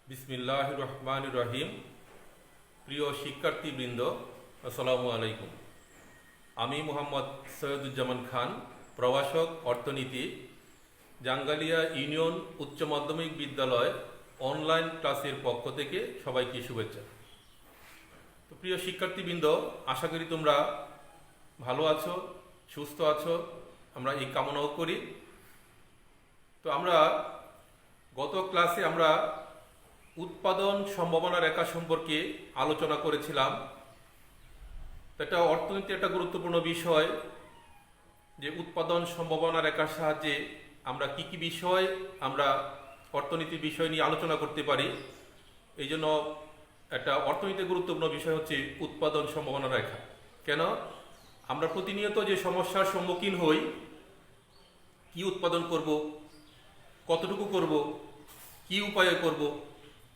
বিসমিল্লাহির রহমানির রহিম। প্রিয় শিক্ষার্থীবৃন্দ, আসসালামু আলাইকুম। আমি মোহাম্মদ সৈয়দুজ্জামান খান, প্রভাষক অর্থনীতি, জাঙ্গালিয়া ইউনিয়ন উচ্চ মাধ্যমিক বিদ্যালয় অনলাইন ক্লাসের পক্ষ থেকে সবাইকে শুভেচ্ছা। তো প্রিয় শিক্ষার্থীবৃন্দ, আশা করি তোমরা ভালো আছো, সুস্থ আছো, আমরা এই কামনাও করি। তো আমরা গত ক্লাসে আমরা উৎপাদন সম্ভাবনা রেখা সম্পর্কে আলোচনা করেছিলাম। এটা অর্থনীতির একটা গুরুত্বপূর্ণ বিষয় যে উৎপাদন সম্ভাবনা রেখার সাহায্যে আমরা কি কি বিষয় আমরা অর্থনীতির বিষয় নিয়ে আলোচনা করতে পারি। এই জন্য একটা অর্থনীতির গুরুত্বপূর্ণ বিষয় হচ্ছে উৎপাদন সম্ভাবনা রেখা। কেন? আমরা প্রতিনিয়ত যে সমস্যার সম্মুখীন হই, কি উৎপাদন করব, কতটুকু করব, কি উপায়ে করব,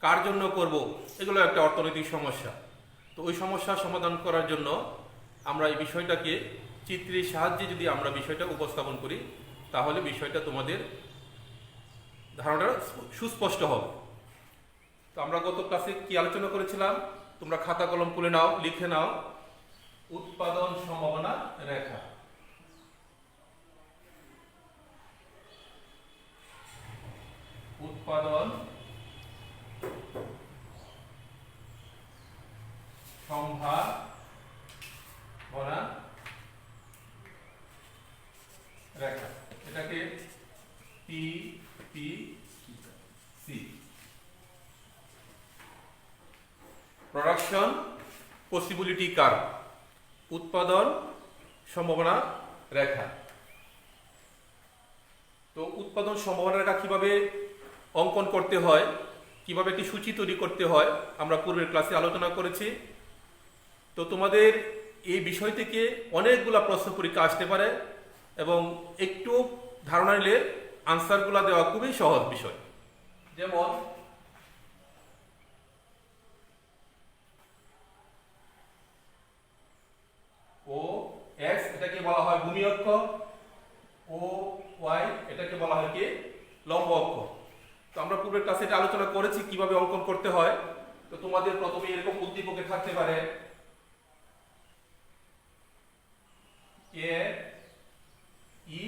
কার জন্য করব, এগুলো একটা অর্থনৈতিক সমস্যা। তো ওই সমস্যার সমাধান করার জন্য আমরা এই বিষয়টাকে চিত্রের সাহায্যে যদি আমরা বিষয়টা উপস্থাপন করি, তাহলে বিষয়টা তোমাদের ধারণাটা সুস্পষ্ট হবে। তো আমরা গত ক্লাসে কি আলোচনা করেছিলাম, তোমরা খাতা কলম খুলে নাও, লিখে নাও। উৎপাদন সম্ভাবনা রেখা। উৎপাদন সম্ভাবনা রেখা, এটাকে PPC, প্রোডাকশন পসিবিলিটি কার্ভ, উৎপাদন সম্ভাবনা রেখা। তো উৎপাদন সম্ভাবনা রেখা কিভাবে অঙ্কন করতে হয়, কিভাবে একটি সূচি তৈরি করতে হয়, আমরা পূর্বের ক্লাসে আলোচনা করেছি। তো তোমাদের এই বিষয় থেকে অনেকগুলা প্রশ্ন পরীক্ষা আসতে পারে এবং একটু ধারণা নিলে আনসারগুলো দেওয়া খুবই সহজ বিষয়। যেমন ও এক্স এটাকে বলা হয় ভূমি অক্ষ, ও ওয়াই এটাকে বলা হয় কি লম্ব অক্ষ। তো আমরা পূর্বের ক্লাসে এটা আলোচনা করেছি কিভাবে অঙ্কন করতে হয়। তো তোমাদের প্রথমে এরকম উদ্দীপকে থাকতে পারে এ ই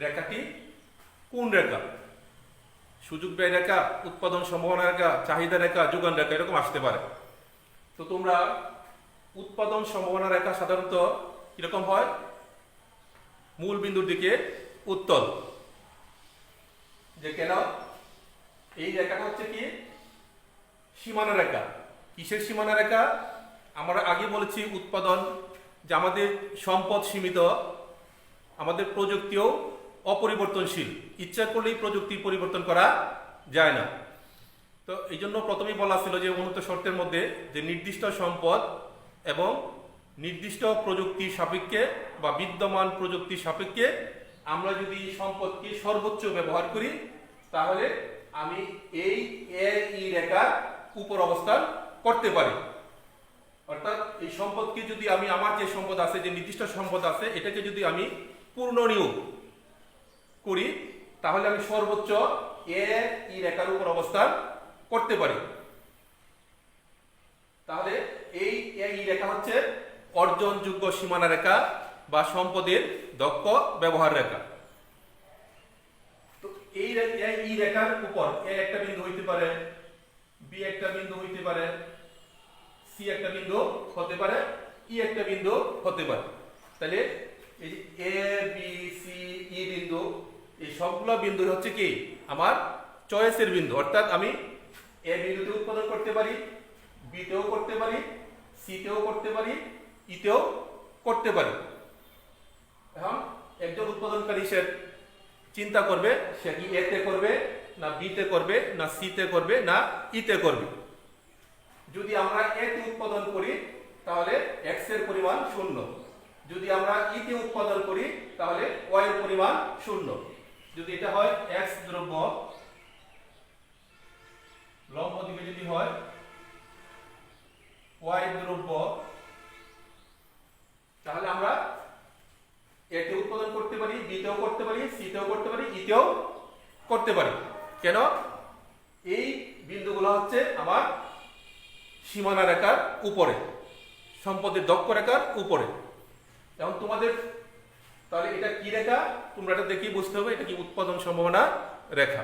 রেখাটি কোন রেখা, সুযোগ ব্যয় রেখা, উৎপাদন সম্ভাবনা রেখা, চাহিদা রেখা, যোগান রেখা, এরকম আসতে পারে। তো তোমরা উৎপাদন সম্ভাবনা রেখা সাধারণত কিরকম হয়, মূল বিন্দুর দিকে উত্তল। যে কেন এই রেখাটা হচ্ছে কি সীমানা রেখা। কিসের সীমানা রেখা? আমরা আগে বলেছি উৎপাদন, যে আমাদের সম্পদ সীমিত, আমাদের প্রযুক্তিও অপরিবর্তনশীল, ইচ্ছা করলেই প্রযুক্তি পরিবর্তন করা যায় না। তো এই জন্য প্রথমেই বলা ছিল যে উন্নত শর্তের মধ্যে যে নির্দিষ্ট সম্পদ এবং নির্দিষ্ট প্রযুক্তি সাপেক্ষে বা বিদ্যমান প্রযুক্তি সাপেক্ষে আমরা যদি সম্পদকে সর্বোচ্চ ব্যবহার করি, তাহলে আমি এই এ ই রেখার উপর অবস্থান করতে পারি। অর্থাৎ এই সম্পদকে যদি আমি, আমার যে সম্পদ আছে, যে নির্দিষ্ট সম্পদ আছে, এটাকে যদি আমি পূর্ণনিয়োগ করি, তাহলে আমি সর্বোচ্চ এ ই রেখার উপর অবস্থান করতে পারি। তাহলে এই এ ই রেখা হচ্ছে অর্জনযোগ্য সীমানা রেখা বা সম্পদের দক্ষ ব্যবহার রেখা। তো এই ই রেখার উপর এ একটা বিন্দু হইতে পারে, বি একটা বিন্দু হইতে পারে, সি একটা বিন্দু হতে পারে, ই একটা বিন্দু হতে পারে। তাহলে এই যে এ বি সি ই বিন্দু, এই সবগুলো বিন্দু হচ্ছে কি আমার চয়েসের বিন্দু। অর্থাৎ আমি এ বিন্দুতে উৎপাদন করতে পারি, বি তেও করতে পারি, সি তেও করতে পারি, ই তেও করতে পারি। এখন একজন উৎপাদনকারী সে চিন্তা করবে সে কি এ তে করবে, না বি তে করবে, না সি তে করবে, না ই তে করবে। যদি আমরা এ তে উৎপাদন করি তাহলে এক্স এর পরিমাণ 0, যদি আমরা ই তে উৎপাদন করি তাহলে ওয়াই এর পরিমাণ 0। যদি এটা হয় এক্স দ্রব্য, লম্ব দিকে যদি হয় ওয়াই দ্রব্য, তাহলে আমরা এ তে উৎপাদন করতে পারি, বি তেও করতে পারি, সি তেও করতে পারি, ই তেও করতে পারি। কেন? এই বিন্দুগুলো হচ্ছে আমার সীমানা রেখার উপরে, সম্পদের দক্ষ রেখার উপরে। এখন তোমাদের তাহলে এটা কি রেখা, তোমরা এটা দেখেই বুঝতে হবে এটা কি উৎপাদন সম্ভাবনা রেখা।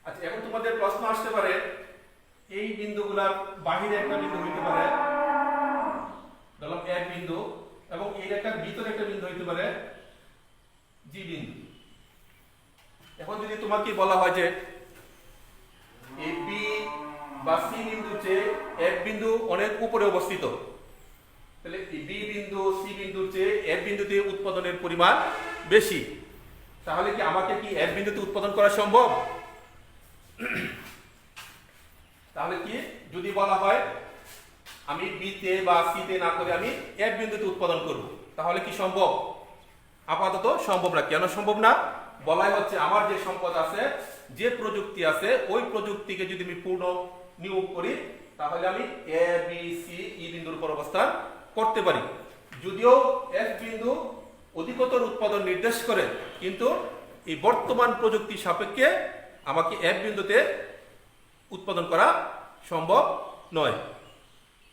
আচ্ছা, এখন তোমাদের প্রশ্ন আসতে পারে এই বিন্দুগুলার বাহিরে একটা বিন্দু হইতে পারে, ধরলাম এক বিন্দু, এবং এই রেখার ভিতরে একটা বিন্দু হইতে পারে জি বিন্দু। এখন যদি তোমাকে বলা হয় যে এই বি বা সি বিন্দুর চেয়ে এক বিন্দু অনেক উপরে অবস্থিত, তাহলে বি বিন্দু সি বিন্দুর চেয়ে এক বিন্দুতে উৎপাদনের পরিমাণ বেশি, তাহলে কি আমাকে কি এক বিন্দুতে উৎপাদন করা সম্ভব? তাহলে কি যদি বলা হয় আমি বি তে বা সি তে না করে আমি এক বিন্দুতে উৎপাদন করব, তাহলে কি সম্ভব? আপাতত সম্ভব না। কেন সম্ভব না? বলাই হচ্ছে আমার যে সম্পদ আছে, যে প্রযুক্তি আছে, ওই প্রযুক্তিকে যদি আমি পূর্ণ নিয়োগ করি তাহলে আমি এ বি সি ই বিন্দুর উপর অবস্থান করতে পারি। যদিও এক বিন্দু অধিকতর উৎপাদন নির্দেশ করে, কিন্তু এই বর্তমান প্রযুক্তি সাপেক্ষে আমাকে এক বিন্দুতে উৎপাদন করা সম্ভব নয়।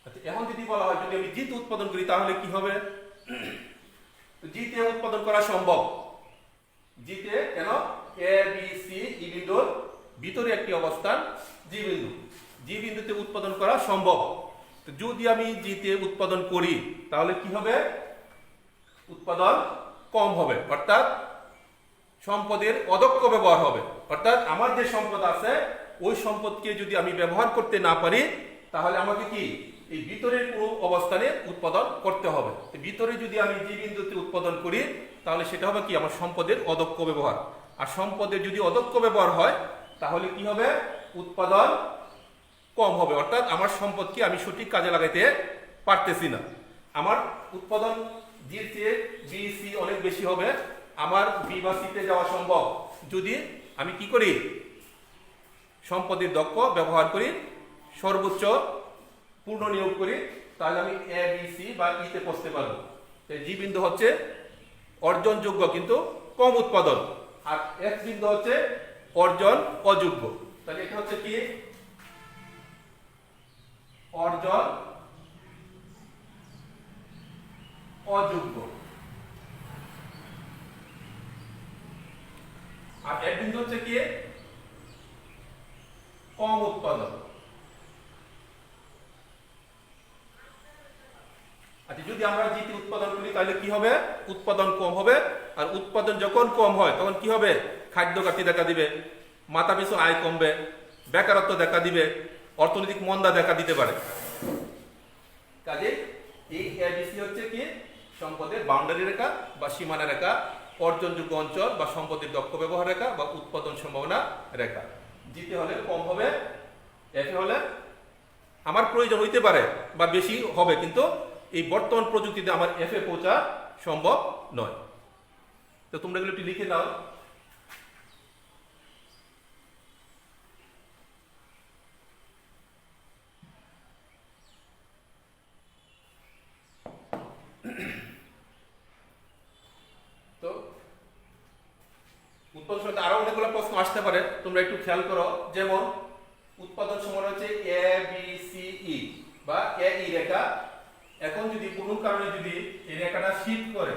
আচ্ছা, এখন যদি বলা হয় যদি আমি জিতে উৎপাদন করি তাহলে কি হবে? জিতে উৎপাদন করা সম্ভব। জিতে কেন? এ বি সি ই বিন্দুর ভিতরে একটি অবস্থান জি বিন্দু, জি বিন্দুতে উৎপাদন করা সম্ভব। যদি আমি জিতে উৎপাদন করি তাহলে কি হবে? উৎপাদন কম হবে, অর্থাৎ সম্পদের অদক্ষ ব্যবহার হবে। অর্থাৎ আমার যে সম্পদ আছে ওই সম্পদকে যদি আমি ব্যবহার করতে না পারি তাহলে আমাকে কি এই ভিতরের কোনো অবস্থানে উৎপাদন করতে হবে। ভিতরে যদি আমি যে বিন্দুতে উৎপাদন করি তাহলে সেটা হবে কি আমার সম্পদের অদক্ষ ব্যবহার। আর সম্পদের যদি অদক্ষ ব্যবহার হয় তাহলে কি হবে? উৎপাদন কম হবে, অর্থাৎ আমার সম্পদকে আমি সঠিক কাজে লাগাইতে পারতেছি না। আমার উৎপাদন জির চেয়ে বি সি অনেক বেশি হবে, আমার বি বা সিতে যাওয়া সম্ভব যদি আমি কি করি? সম্পদের দক্ষ ব্যবহার করি, সর্বোচ্চ পূর্ণ নিয়োগ করি, তাহলে আমি এ বি সি বা ইতে পৌঁছতে পারবো। জি বিন্দু হচ্ছে অর্জনযোগ্য কিন্তু কম উৎপাদন, আর এফ বিন্দু হচ্ছে অর্জন অযোগ্য। তাহলে এটা হচ্ছে কি? অর্জন অযোগ্য। আর এফ বিন্দু হচ্ছে কি? কম উৎপাদন। আচ্ছা, যদি আমরা জিতে উৎপাদন করি তাহলে কি হবে? উৎপাদন কম হবে, আর উৎপাদন যখন কম হয় তখন কি হবে? খাদ্য ঘাটতি দেখা দিবে, মাথাপিছু আয় কমবে, বেকারত্ব দেখা দিবে, অর্থনৈতিক মন্দা দেখা দিতে পারে। কাজে এই এবিসি হচ্ছে কি? সম্পদের বাউন্ডারি রেখা বা সীমানা রেখা, অর্জনযোগ্য অঞ্চল বা সম্পদের দক্ষ ব্যবহার রেখা বা উৎপাদন সম্ভাবনা রেখা। জিতে হলে কম হবে, এফে হলে আমার প্রয়োজন হইতে পারে বা বেশি হবে, কিন্তু এই বর্তমান প্রযুক্তিতে আমার এফে পৌঁছা সম্ভব নয়। তো তোমরা এগুলো একটু লিখে নাও। তো উৎপাদন সম্বন্ধে আরো অনেকগুলো প্রশ্ন আসতে পারে, তোমরা একটু খেয়াল করো। যেমন উৎপাদন সমান হচ্ছে এ বি সি ই বা এ ই রেখা। এখন যদি কোনো কারণে যদি এই রেখাটা শিফট করে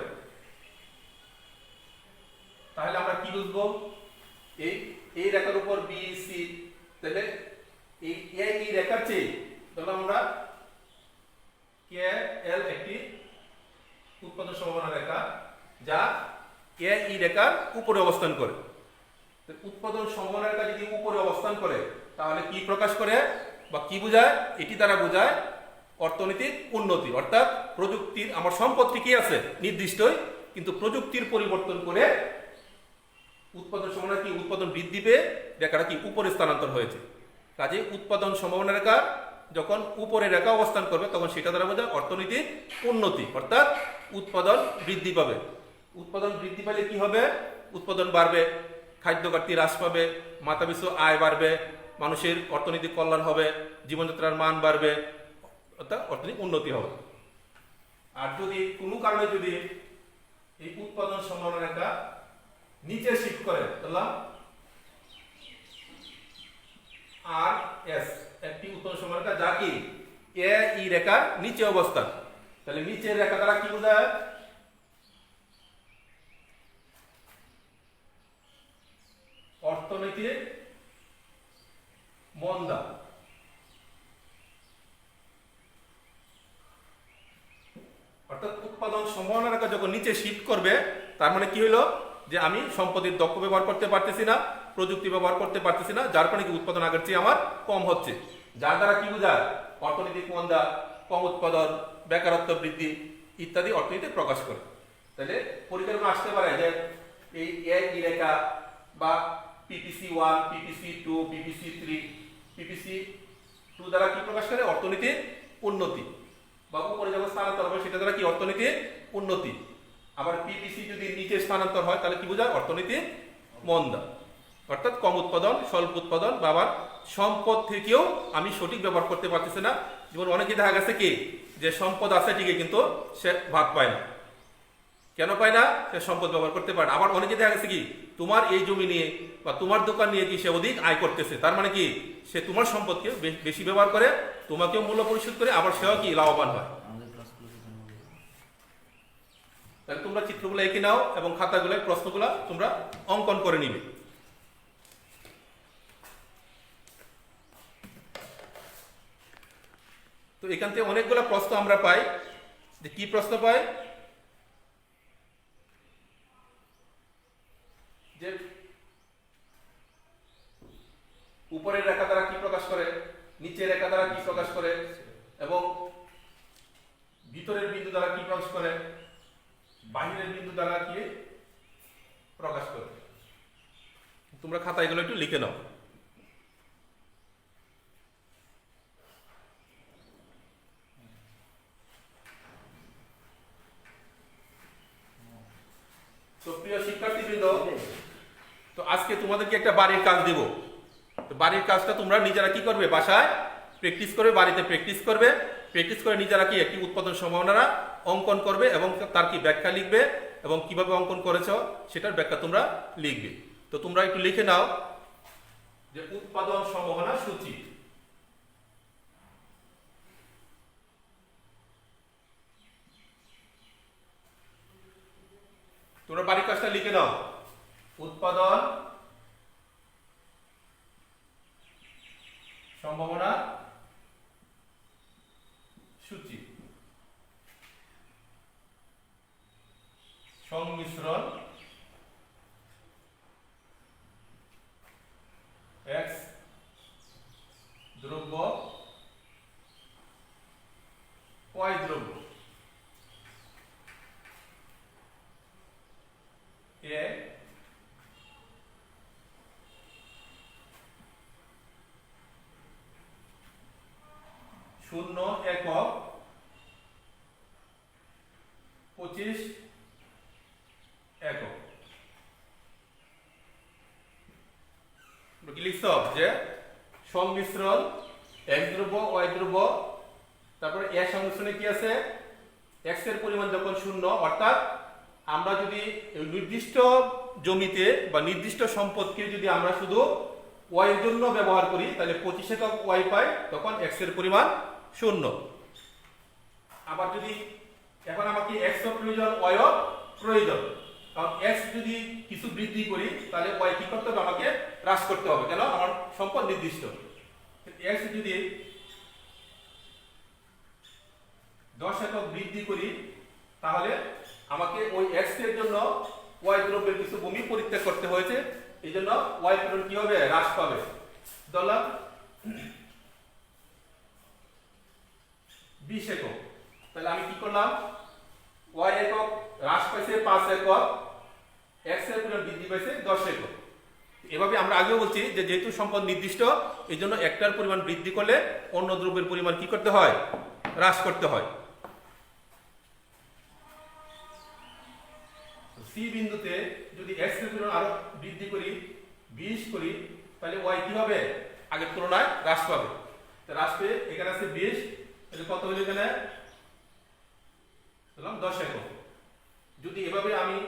তাহলে আমরা কি বুঝবো? এই রেখার উপর বি সি, তাহলে এই এ ই রেখার চেয়ে ধরলাম আমরা কে এল একটি উৎপাদন সম্ভাবনা রেখা যা এ ই রেখার উপরে অবস্থান করে। উৎপাদন সম্ভাবনা রেখা যদি উপরে অবস্থান করে তাহলে কি প্রকাশ করে বা কি বোঝায়? এটি দ্বারা বোঝায় অর্থনৈতিক উন্নতি, অর্থাৎ প্রযুক্তির আমার সম্পদ ঠিকই আছে নির্দিষ্টই, কিন্তু প্রযুক্তির পরিবর্তন করে উৎপাদন সম্ভাবনা কি উৎপাদন বৃদ্ধি পেয়ে রেখাটা কি উপরে স্থানান্তর হয়েছে। কাজে উৎপাদন সম্ভাবনা রেখা যখন উপরে রেখা অবস্থান করবে তখন সেটা দ্বারা বোঝায় অর্থনৈতিক উন্নতি, অর্থাৎ উৎপাদন বৃদ্ধি পাবে। উৎপাদন বৃদ্ধি পেলে কি হবে? উৎপাদন বাড়বে, খাদ্য ঘাটতি হ্রাস পাবে, মাথাপিছু আয় বাড়বে, মানুষের অর্থনৈতিক কল্যাণ হবে, জীবনযাত্রার মান বাড়বে, অর্থাৎ অর্থনৈতিক উন্নতি হবে। আর যদি কোনো কারণে যদি এই উৎপাদন সম্ভাবনা রেখা নিচে শিফট করে, তাহলে আর এস একটি উত্তোলন সমানরেখা যা কি এ ই রেখার নিচে অবস্থান। তাহলে নিচের রেখা দ্বারা কি বোঝায়? অর্থনৈতিক মন্দা। অর্থাৎ উৎপাদন সম্ভাবনা রেখা যখন নিচে শিফট করবে তার মানে কি হলো যে আমি সম্পদের দক্ষ ব্যবহার করতে পারতেছি না, প্রযুক্তি ব্যবহার করতে পারতেছি না, যার কারণে কি উৎপাদন আগের চেয়ে আমার কম হচ্ছে। যার দ্বারা কি বোঝায়? অর্থনৈতিক মন্দা, কম উৎপাদন, বেকারত্ব বৃদ্ধি ইত্যাদি অর্থনীতি প্রকাশ করে। তাহলে পরিকল্পনা আসতে পারে যে এই এ ই রেখা বা পিপিসি 1, পিপিসি 2, পিপিসি 3, পিপিসি 2 দ্বারা কি প্রকাশ করে? অর্থনীতির উন্নতি। বা উপরে যখন স্থানান্তর হবে সেটা দ্বারা কি? অর্থনীতির উন্নতি। আবার পিপিসি যদি নিচে স্থানান্তর হয় তাহলে কি বোঝায়? অর্থনীতির মন্দা। অর্থাৎ কম উৎপাদন, স্বল্প উৎপাদন বা আবার সম্পদ থেকেও আমি সঠিক ব্যবহার করতে পারতেছি না। যেমন অনেকে দেখা গেছে কি যে সম্পদ আছে ঠিকই কিন্তু সে ভাগ পায় না। কেন পায় না? সে সম্পদ ব্যবহার করতে পারে না। আবার অনেকে দেখা গেছে কি তোমার এই জমি নিয়ে বা তোমার দোকান নিয়ে কি সে অধিক আয় করতেছে, তার মানে কি সে তোমার সম্পদকে বেশি ব্যবহার করে, তোমাকেও মূল্য পরিশোধ করে, আবার সেও কি লাভবান হয়। তাহলে তোমরা চিত্রগুলো এঁকে নাও এবং খাতাগুলোয় প্রশ্নগুলো তোমরা অঙ্কন করে নিবে। তো এখান থেকে অনেকগুলো প্রশ্ন আমরা পাই। যে কি প্রশ্ন পাই? যে উপরের রেখা দ্বারা কি প্রকাশ করে, নিচের রেখা দ্বারা কি প্রকাশ করে, এবং ভিতরের বিন্দু দ্বারা কি প্রকাশ করে, বাহিরের বিন্দু দ্বারা কি প্রকাশ করে। তোমরা খাতায় এগুলো একটু লিখে নাও। তো প্রিয় শিক্ষার্থীবৃন্দ, তো আজকে তোমাদেরকে একটা বাড়ির কাজ দেব। তো বাড়ির কাজটা তোমরা নিজেরা কি করবে? বাসায় প্র্যাকটিস করবে, বাড়িতে প্র্যাকটিস করবে। প্র্যাকটিস করে নিজেরা কি একটি উৎপাদন সম্ভাবনা অঙ্কন করবে এবং তার কি ব্যাখ্যা লিখবে এবং কিভাবে অঙ্কন করেছো সেটার ব্যাখ্যা তোমরা লিখবে। তো তোমরা একটু লিখে নাও যে উৎপাদন সম্ভাবনা সূচি। তোমরা বাড়ির কাজটা লিখে নাও। উৎপাদন সম্ভাবনা সূচি, সংমিশ্রণ এক্স দ্রব্য ওয়াই দ্রব্য এ শূন্য একক 25 একক। কি লিখছ? যে সংমিশ্রণ এক্স দ্রব্য ওয়াই দ্রব্য, তারপরে এ সংমিশ্রণে কি আছে? এক্স এর পরিমাণ যখন শূন্য, অর্থাৎ আমরা যদি নির্দিষ্ট জমিতে বা নির্দিষ্ট সম্পদকে যদি আমরা শুধু ওয়াই এর জন্য ব্যবহার করি তাহলে 25 একক ওয়াই পাই, তখন এক্স এর পরিমাণ শূন্য। আবার যদি এখন আমাকে এক্স ও প্রয়োজন, ওয়াই ও প্রয়োজন, কারণ এক্স যদি কিছু বৃদ্ধি করি তাহলে ওয়াই কি করতে হবে? আমাকে হ্রাস করতে হবে। কেন? আমার সম্পদ নির্দিষ্ট। এক্স যদি 10 একক বৃদ্ধি করি তাহলে আমাকে ওই এক্স এর জন্য ওয়াই দ্রব্যের কিছু ভূমি পরিত্যাগ করতে হয়েছে, এই জন্য ওয়াই পরিমাণ কি হবে? হ্রাস পাবে। ধরলাম 20 একক, তাহলে আমি কি করলাম? ওয়াই একক হ্রাস পাইছে 5 একক, এক্স এর পরিমাণ বৃদ্ধি পাইছে 10 একক। এভাবে আমরা আগেও বলছি যে যেহেতু সম্পদ নির্দিষ্ট, এই জন্য একটার পরিমাণ বৃদ্ধি করলে অন্য দ্রব্যের পরিমাণ কি করতে হয়? হ্রাস করতে হয়। সি বিন্দুতে যদি এক্স এর পরিমাণ আরো বৃদ্ধি করি, 20 করি, তাহলে ওয়াই কি হবে? আগের তুলনায় হ্রাস পাবে। তো হ্রাস পেয়ে এখানে আছে 20, তাহলে কত হলো এখানে? 10 একক। যদি এভাবে আমি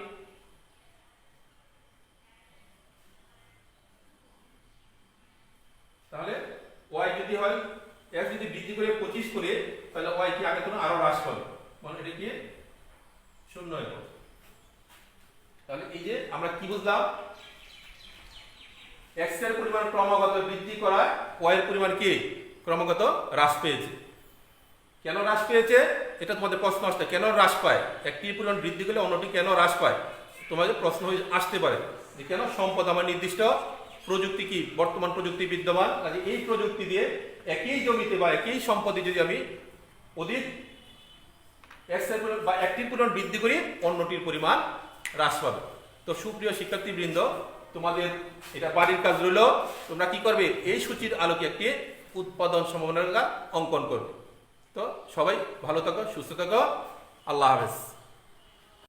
তাহলে শূন্য হয়ে পড়ে। তাহলে এই যে আমরা কি বুঝলাম, এক্স এর পরিমাণ ক্রমাগত বৃদ্ধি করায় ওয়াই এর পরিমাণ কি ক্রমাগত হ্রাস পেয়েছে। কেন হ্রাস পেয়েছে এটা তোমাদের প্রশ্ন আসতে, কেন হ্রাস পায়, একটি পরিমাণ বৃদ্ধি করলে অন্যটি কেন হ্রাস পায়, তোমাদের প্রশ্ন আসতে পারে যে কেন। সম্পদ আমার নির্দিষ্ট, প্রযুক্তি কি বর্তমান প্রযুক্তি বিদ্যমান, কাজে এই প্রযুক্তি দিয়ে একই জমিতে বা একই সম্পদে যদি আমি অধিক এক্স এর পরিমাণ বা একটির পরিমাণ বৃদ্ধি করি অন্যটির পরিমাণ হ্রাস পাবে। তো সুপ্রিয় শিক্ষার্থীবৃন্দ, তোমাদের এটা বাড়ির কাজ রইল, তোমরা কি করবে এই সূচির আলোকে একটি উৎপাদন সম্ভাবনার অঙ্কন করবে। তো সবাই ভালো থাকো, সুস্থ থাকো, আল্লাহ হাফেজ।